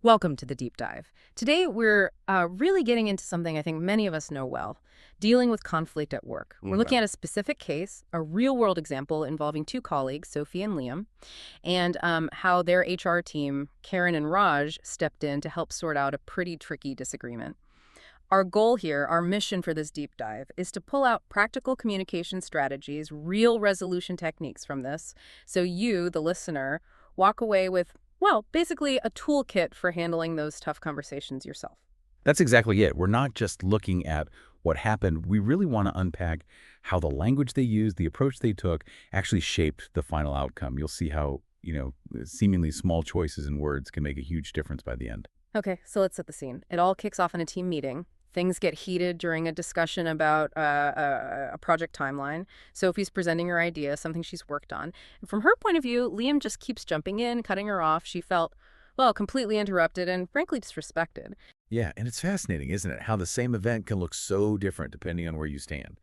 Welcome to the deep dive. Today, we're really getting into something I think many of us know well, dealing with conflict at work. We're looking at a specific case, a real-world example involving two colleagues, Sophie and Liam, and how their HR team, Karen and Raj, stepped in to help sort out a pretty tricky disagreement. Our goal here, our mission for this deep dive, is to pull out practical communication strategies, real resolution techniques from this, so you, the listener, walk away with, well, basically a toolkit for handling those tough conversations yourself. That's exactly it. We're not just looking at what happened. We really want to unpack how the language they used, the approach they took, actually shaped the final outcome. You'll see how, seemingly small choices in words can make a huge difference by the end. Okay, so let's set the scene. It all kicks off in a team meeting. Things get heated during a discussion about a project timeline. Sophie's presenting her idea, something she's worked on. And from her point of view, Liam just keeps jumping in, cutting her off. She felt, well, completely interrupted and frankly disrespected. Yeah, and it's fascinating, isn't it, how the same event can look so different depending on where you stand.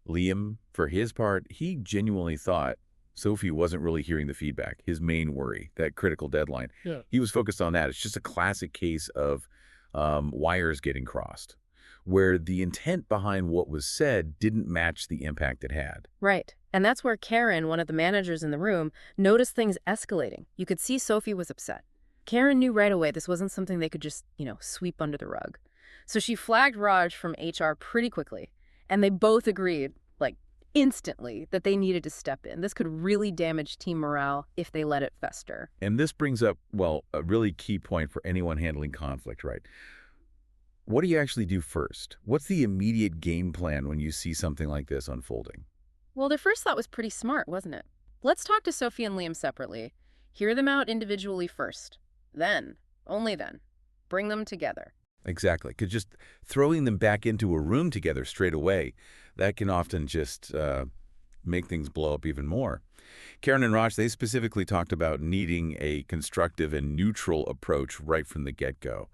Liam, for his part, he genuinely thought Sophie wasn't really hearing the feedback, his main worry, that critical deadline. Yeah. He was focused on that. It's just a classic case of wires getting crossed, where the intent behind what was said didn't match the impact it had. Right. And that's where Karen, one of the managers in the room, noticed things escalating. You could see Sophie was upset. Karen knew right away this wasn't something they could just, sweep under the rug. So she flagged Raj from HR pretty quickly, and they both agreed, like, instantly, that they needed to step in. This could really damage team morale if they let it fester. And this brings up, well, a really key point for anyone handling conflict, right? What do you actually do first? What's the immediate game plan when you see something like this unfolding? Well, their first thought was pretty smart, wasn't it? Let's talk to Sophie and Liam separately. Hear them out individually first. Then, only then, bring them together. Exactly, because just throwing them back into a room together straight away, that can often just make things blow up even more. Karen and Raj, they specifically talked about needing a constructive and neutral approach right from the get-go.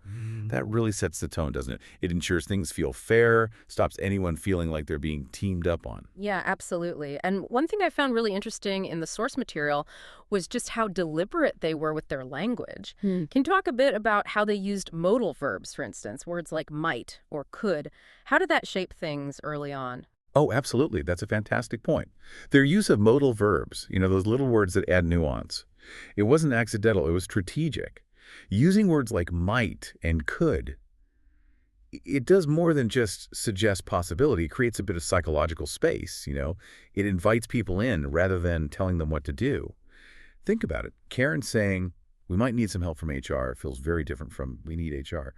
That really sets the tone, doesn't it? It ensures things feel fair, stops anyone feeling like they're being teamed up on. Yeah, absolutely. And one thing I found really interesting in the source material was just how deliberate they were with their language. Can you talk a bit about how they used modal verbs, for instance, words like might or could? How did that shape things early on? Oh, absolutely. That's a fantastic point. Their use of modal verbs, those little words that add nuance, it wasn't accidental, it was strategic. Using words like might and could, it does more than just suggest possibility. It creates a bit of psychological space, It invites people in rather than telling them what to do. Think about it. Karen saying, we might need some help from HR feels very different from we need HR.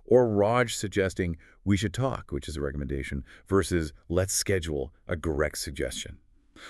Or Raj suggesting we should talk, which is a recommendation, versus let's schedule a direct suggestion.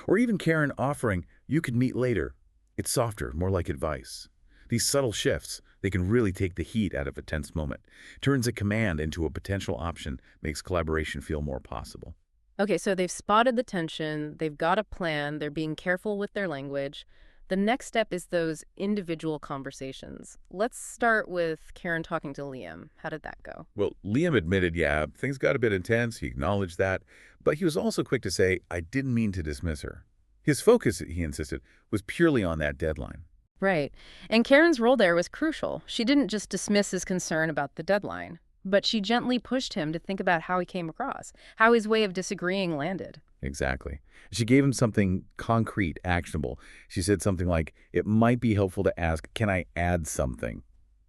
Or even Karen offering you could meet later. It's softer, more like advice. These subtle shifts, they can really take the heat out of a tense moment. Turns a command into a potential option, makes collaboration feel more possible. Okay, so they've spotted the tension, they've got a plan, they're being careful with their language. The next step is those individual conversations. Let's start with Karen talking to Liam. How did that go? Well, Liam admitted, yeah, things got a bit intense. He acknowledged that. But he was also quick to say, I didn't mean to dismiss her. His focus, he insisted, was purely on that deadline. Right. And Karen's role there was crucial. She didn't just dismiss his concern about the deadline, but she gently pushed him to think about how he came across, how his way of disagreeing landed. Exactly. She gave him something concrete, actionable. She said something like, it might be helpful to ask, can I add something?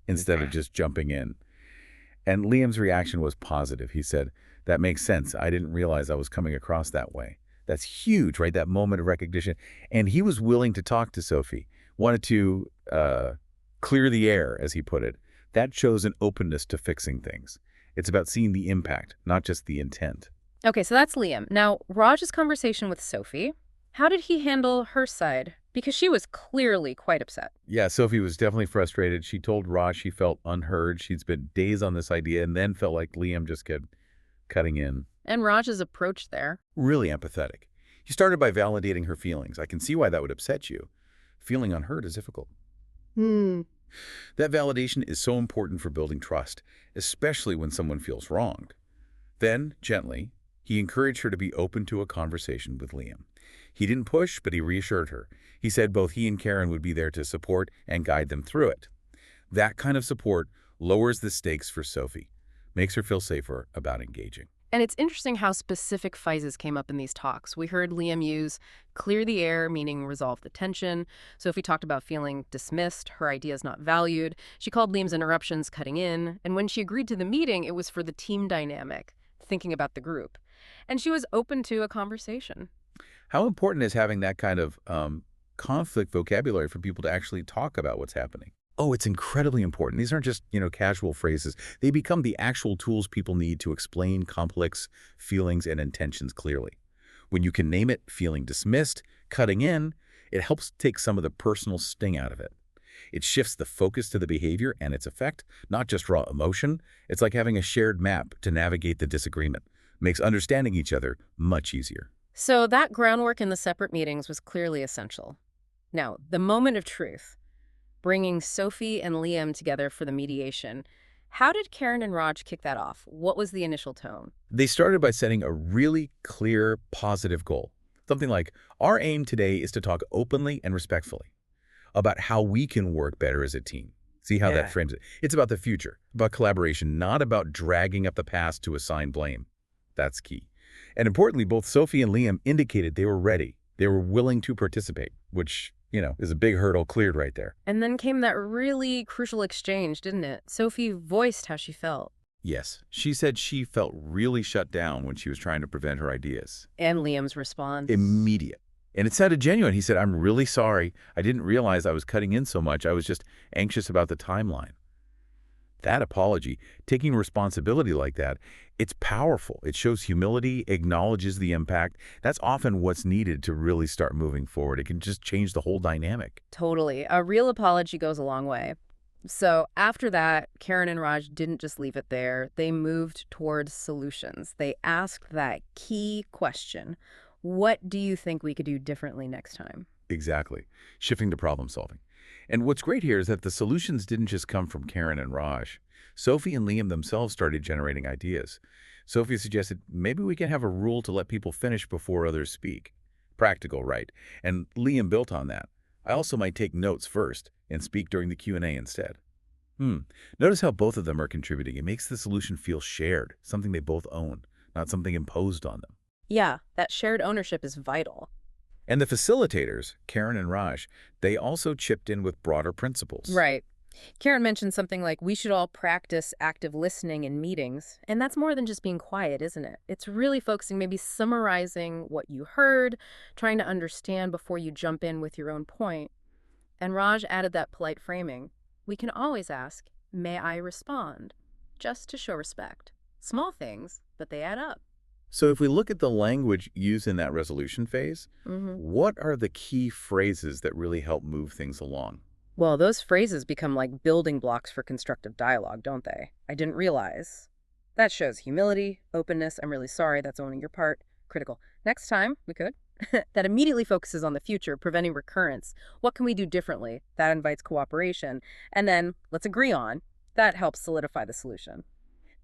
Instead of just jumping in. And Liam's reaction was positive. He said, that makes sense. I didn't realize I was coming across that way. That's huge, right? That moment of recognition. And he was willing to talk to Sophie, wanted to clear the air, as he put it. That shows an openness to fixing things. It's about seeing the impact, not just the intent. Okay, so that's Liam. Now, Raj's conversation with Sophie, how did he handle her side? Because she was clearly quite upset. Yeah, Sophie was definitely frustrated. She told Raj she felt unheard. She'd spent days on this idea and then felt like Liam just kept cutting in. And Raj's approach there? Really empathetic. He started by validating her feelings. I can see why that would upset you. Feeling unheard is difficult. That validation is so important for building trust, especially when someone feels wronged. Then, gently, he encouraged her to be open to a conversation with Liam. He didn't push, but he reassured her. He said both he and Karen would be there to support and guide them through it. That kind of support lowers the stakes for Sophie, makes her feel safer about engaging. And it's interesting how specific phrases came up in these talks. We heard Liam use clear the air, meaning resolve the tension. Sophie talked about feeling dismissed, her ideas not valued. She called Liam's interruptions cutting in. And when she agreed to the meeting, it was for the team dynamic, thinking about the group. And she was open to a conversation. How important is having that kind of conflict vocabulary for people to actually talk about what's happening? Oh, it's incredibly important. These aren't just, casual phrases. They become the actual tools people need to explain complex feelings and intentions clearly. When you can name it feeling dismissed, cutting in, it helps take some of the personal sting out of it. It shifts the focus to the behavior and its effect, not just raw emotion. It's like having a shared map to navigate the disagreement. Makes understanding each other much easier. So that groundwork in the separate meetings was clearly essential. Now, the moment of truth, bringing Sophie and Liam together for the mediation. How did Karen and Raj kick that off? What was the initial tone? They started by setting a really clear, positive goal. Something like, our aim today is to talk openly and respectfully about how we can work better as a team. See how that frames it? It's about the future, about collaboration, not about dragging up the past to assign blame. That's key. And importantly, both Sophie and Liam indicated they were ready. They were willing to participate, which, is a big hurdle cleared right there. And then came that really crucial exchange, didn't it? Sophie voiced how she felt. Yes, she said she felt really shut down when she was trying to present her ideas. And Liam's response? Immediate. And it sounded genuine. He said, I'm really sorry. I didn't realize I was cutting in so much. I was just anxious about the timeline. That apology, taking responsibility like that, it's powerful. It shows humility, acknowledges the impact. That's often what's needed to really start moving forward. It can just change the whole dynamic. Totally. A real apology goes a long way. So after that, Karen and Raj didn't just leave it there. They moved towards solutions. They asked that key question, what do you think we could do differently next time? Exactly. Shifting to problem solving. And what's great here is that the solutions didn't just come from Karen and Raj. Sophie and Liam themselves started generating ideas. Sophie suggested maybe we can have a rule to let people finish before others speak. Practical, right? And Liam built on that. I also might take notes first and speak during the Q&A instead. Notice how both of them are contributing. It makes the solution feel shared, something they both own, not something imposed on them. Yeah, that shared ownership is vital. And the facilitators, Karen and Raj, they also chipped in with broader principles. Right. Karen mentioned something like, we should all practice active listening in meetings. And that's more than just being quiet, isn't it? It's really focusing, maybe summarizing what you heard, trying to understand before you jump in with your own point. And Raj added that polite framing. We can always ask, may I respond? Just to show respect. Small things, but they add up. So if we look at the language used in that resolution phase, what are the key phrases that really help move things along? Well, those phrases become like building blocks for constructive dialogue, don't they? I didn't realize. That shows humility, openness, I'm really sorry, that's owning your part, critical. Next time, we could. That immediately focuses on the future, preventing recurrence. What can we do differently? That invites cooperation. And then, let's agree on. That helps solidify the solution.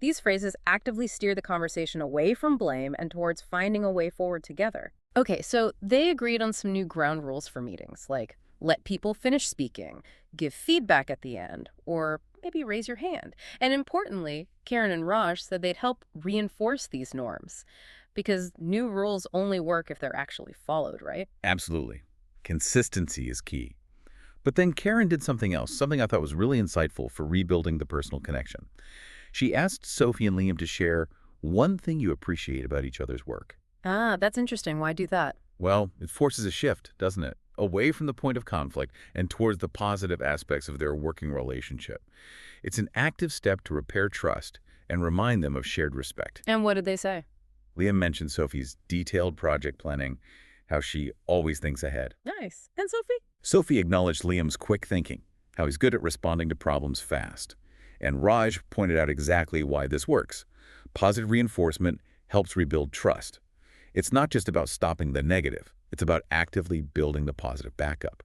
These phrases actively steer the conversation away from blame and towards finding a way forward together. Okay, so they agreed on some new ground rules for meetings, like let people finish speaking, give feedback at the end, or maybe raise your hand. And importantly, Karen and Raj said they'd help reinforce these norms, because new rules only work if they're actually followed, right? Absolutely. Consistency is key. But then Karen did something else, something I thought was really insightful for rebuilding the personal connection. She asked Sophie and Liam to share one thing you appreciate about each other's work. Ah, that's interesting. Why do that? Well, it forces a shift, doesn't it? Away from the point of conflict and towards the positive aspects of their working relationship. It's an active step to repair trust and remind them of shared respect. And what did they say? Liam mentioned Sophie's detailed project planning, how she always thinks ahead. Nice. And Sophie? Sophie acknowledged Liam's quick thinking, how he's good at responding to problems fast. And Raj pointed out exactly why this works. Positive reinforcement helps rebuild trust. It's not just about stopping the negative. It's about actively building the positive backup.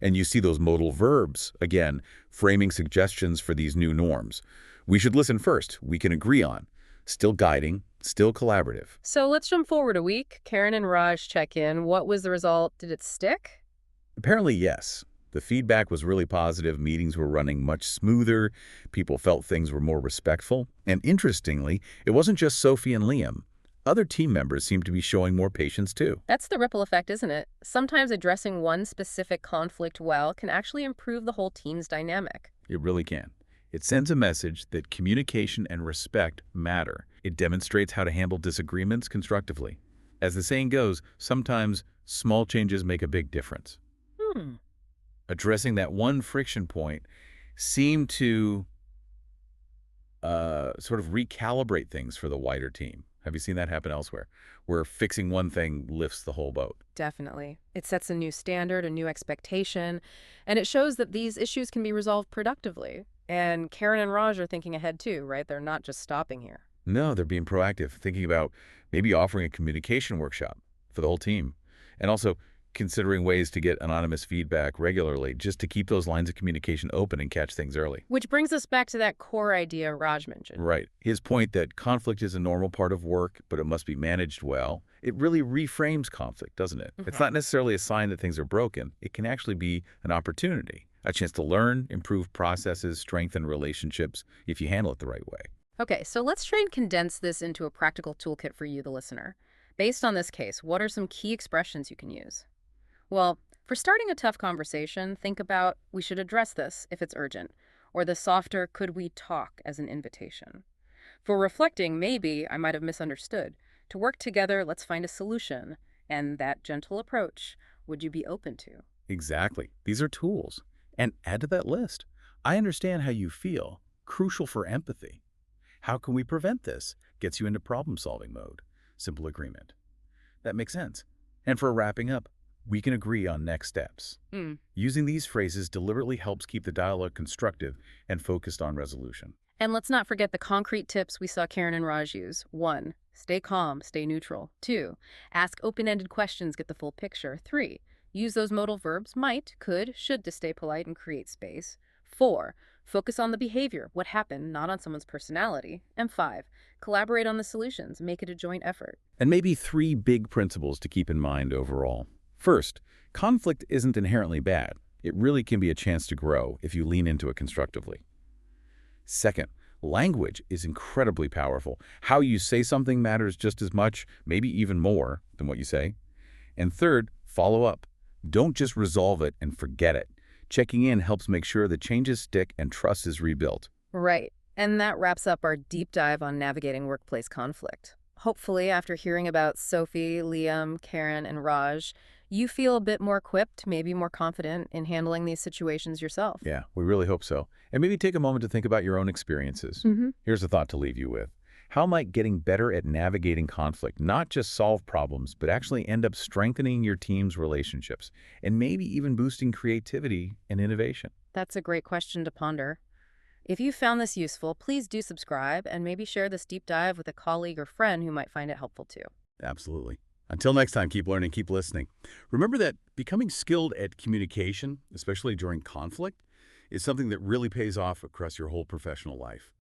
And you see those modal verbs, again, framing suggestions for these new norms. We should listen first. We can agree on. Still guiding, still collaborative. So let's jump forward a week. Karen and Raj check in. What was the result? Did it stick? Apparently, yes. The feedback was really positive, meetings were running much smoother, people felt things were more respectful, and interestingly, it wasn't just Sophie and Liam. Other team members seemed to be showing more patience too. That's the ripple effect, isn't it? Sometimes addressing one specific conflict well can actually improve the whole team's dynamic. It really can. It sends a message that communication and respect matter. It demonstrates how to handle disagreements constructively. As the saying goes, sometimes small changes make a big difference. Hmm. Addressing that one friction point seemed to sort of recalibrate things for the wider team. Have you seen that happen elsewhere, where fixing one thing lifts the whole boat? Definitely. It sets a new standard, a new expectation, and it shows that these issues can be resolved productively. And Karen and Raj are thinking ahead too, right? They're not just stopping here. No, they're being proactive, thinking about maybe offering a communication workshop for the whole team, and also considering ways to get anonymous feedback regularly just to keep those lines of communication open and catch things early. Which brings us back to that core idea Raj mentioned. Right. His point that conflict is a normal part of work, but it must be managed well, it really reframes conflict, doesn't it? It's not necessarily a sign that things are broken. It can actually be an opportunity, a chance to learn, improve processes, strengthen relationships if you handle it the right way. Okay, so let's try and condense this into a practical toolkit for you, the listener. Based on this case, what are some key expressions you can use? Well, for starting a tough conversation, think about "we should address this if it's urgent," or the softer "could we talk" as an invitation. For reflecting, maybe "I might have misunderstood." To work together, let's find a solution. And that gentle approach, would you be open to? Exactly. These are tools. And add to that list. I understand how you feel. Crucial for empathy. How can we prevent this? Gets you into problem-solving mode. Simple agreement. That makes sense. And for wrapping up, we can agree on next steps. Using these phrases deliberately helps keep the dialogue constructive and focused on resolution. And let's not forget the concrete tips we saw Karen and Raj use. 1. Stay calm, stay neutral. 2. Ask open-ended questions, get the full picture. 3. Use those modal verbs might, could, should to stay polite and create space. 4. Focus on the behavior, what happened, not on someone's personality. And 5. Collaborate on the solutions, make it a joint effort. And maybe 3 big principles to keep in mind overall. First, conflict isn't inherently bad. It really can be a chance to grow if you lean into it constructively. Second, language is incredibly powerful. How you say something matters just as much, maybe even more, than what you say. And third, follow up. Don't just resolve it and forget it. Checking in helps make sure the changes stick and trust is rebuilt. Right. And that wraps up our deep dive on navigating workplace conflict. Hopefully, after hearing about Sophie, Liam, Karen, and Raj, you feel a bit more equipped, maybe more confident in handling these situations yourself. Yeah, we really hope so. And maybe take a moment to think about your own experiences. Here's a thought to leave you with. How might getting better at navigating conflict not just solve problems, but actually end up strengthening your team's relationships and maybe even boosting creativity and innovation? That's a great question to ponder. If you found this useful, please do subscribe and maybe share this deep dive with a colleague or friend who might find it helpful too. Absolutely. Until next time, keep learning, keep listening. Remember that becoming skilled at communication, especially during conflict, is something that really pays off across your whole professional life.